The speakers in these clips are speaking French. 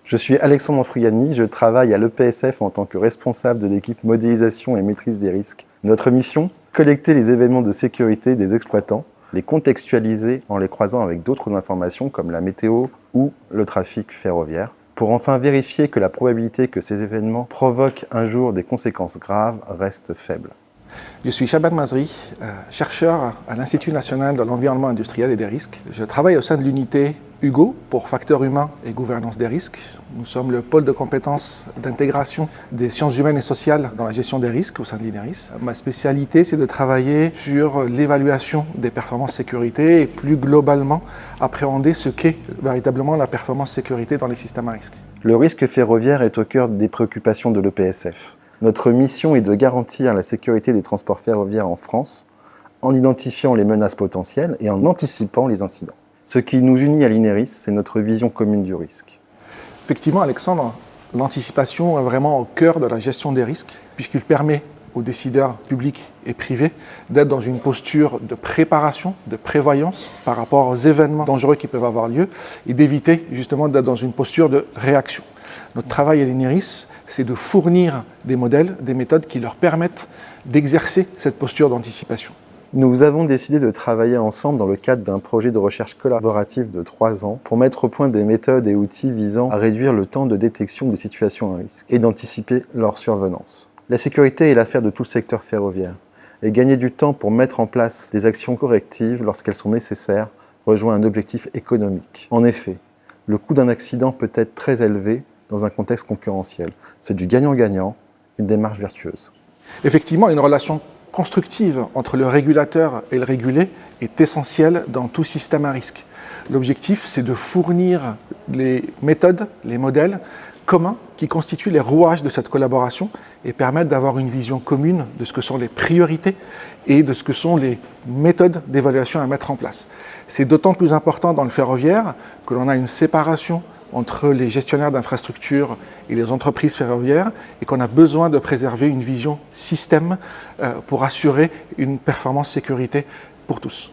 Je suis Alexandre Fruiani, je travaille à l'EPSF en tant que responsable de l'équipe modélisation et maîtrise des risques. Notre mission, collecter les événements de sécurité des exploitants, les contextualiser en les croisant avec d'autres informations comme la météo ou le trafic ferroviaire, pour enfin vérifier que la probabilité que ces événements provoquent un jour des conséquences graves reste faible. Je suis Chaban Mazri, chercheur à l'Institut national de l'environnement industriel et des risques. Je travaille au sein de l'unité Hugo pour facteurs humains et gouvernance des risques. Nous sommes le pôle de compétences d'intégration des sciences humaines et sociales dans la gestion des risques au sein de l'INERIS. Ma spécialité, c'est de travailler sur l'évaluation des performances sécurité et plus globalement appréhender ce qu'est véritablement la performance sécurité dans les systèmes à risque. Le risque ferroviaire est au cœur des préoccupations de l'EPSF. Notre mission est de garantir la sécurité des transports ferroviaires en France en identifiant les menaces potentielles et en anticipant les incidents. Ce qui nous unit à l'INERIS, c'est notre vision commune du risque. Effectivement, Alexandre, l'anticipation est vraiment au cœur de la gestion des risques, puisqu'il permet aux décideurs publics et privés d'être dans une posture de préparation, de prévoyance par rapport aux événements dangereux qui peuvent avoir lieu et d'éviter justement d'être dans une posture de réaction. Notre travail à l'INERIS, c'est de fournir des modèles, des méthodes qui leur permettent d'exercer cette posture d'anticipation. Nous avons décidé de travailler ensemble dans le cadre d'un projet de recherche collaboratif de 3 ans pour mettre au point des méthodes et outils visant à réduire le temps de détection des situations à risque et d'anticiper leur survenance. La sécurité est l'affaire de tout le secteur ferroviaire et gagner du temps pour mettre en place des actions correctives lorsqu'elles sont nécessaires rejoint un objectif économique. En effet, le coût d'un accident peut être très élevé dans un contexte concurrentiel. C'est du gagnant-gagnant, une démarche vertueuse. Effectivement, une relation constructive entre le régulateur et le régulé est essentielle dans tout système à risque. L'objectif, c'est de fournir les méthodes, les modèles communs qui constituent les rouages de cette collaboration et permettent d'avoir une vision commune de ce que sont les priorités et de ce que sont les méthodes d'évaluation à mettre en place. C'est d'autant plus important dans le ferroviaire que l'on a une séparation entre les gestionnaires d'infrastructures et les entreprises ferroviaires et qu'on a besoin de préserver une vision système pour assurer une performance sécurité pour tous.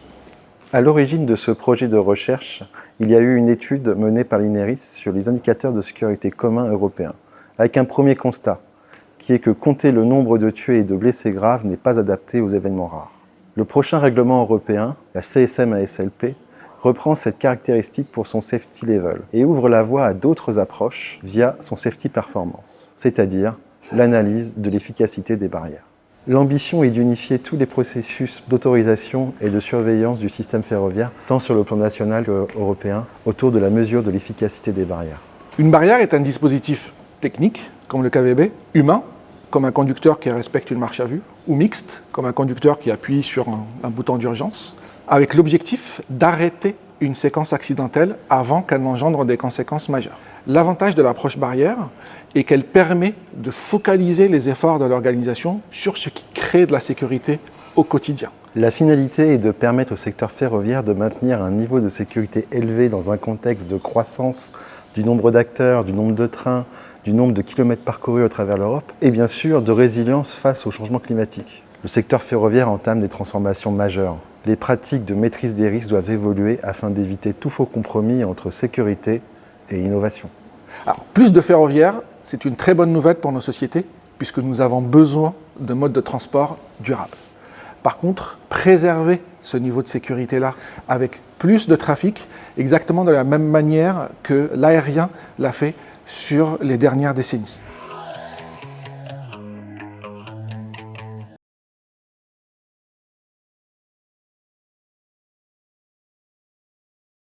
À l'origine de ce projet de recherche, il y a eu une étude menée par l'INERIS sur les indicateurs de sécurité communs européens, avec un premier constat, qui est que compter le nombre de tués et de blessés graves n'est pas adapté aux événements rares. Le prochain règlement européen, la CSM-ASLP, reprend cette caractéristique pour son safety level et ouvre la voie à d'autres approches via son safety performance, c'est-à-dire l'analyse de l'efficacité des barrières. L'ambition est d'unifier tous les processus d'autorisation et de surveillance du système ferroviaire, tant sur le plan national qu'européen, autour de la mesure de l'efficacité des barrières. Une barrière est un dispositif technique, comme le KVB, humain, comme un conducteur qui respecte une marche à vue, ou mixte, comme un conducteur qui appuie sur un bouton d'urgence, avec l'objectif d'arrêter une séquence accidentelle avant qu'elle n'engendre des conséquences majeures. L'avantage de l'approche barrière est qu'elle permet de focaliser les efforts de l'organisation sur ce qui crée de la sécurité au quotidien. La finalité est de permettre au secteur ferroviaire de maintenir un niveau de sécurité élevé dans un contexte de croissance du nombre d'acteurs, du nombre de trains, du nombre de kilomètres parcourus à travers l'Europe et bien sûr de résilience face au changement climatique. Le secteur ferroviaire entame des transformations majeures. Les pratiques de maîtrise des risques doivent évoluer afin d'éviter tout faux compromis entre sécurité et innovation. Alors, plus de ferroviaire, c'est une très bonne nouvelle pour nos sociétés puisque nous avons besoin de modes de transport durables. Par contre, préserver ce niveau de sécurité-là avec plus de trafic, exactement de la même manière que l'aérien l'a fait sur les dernières décennies.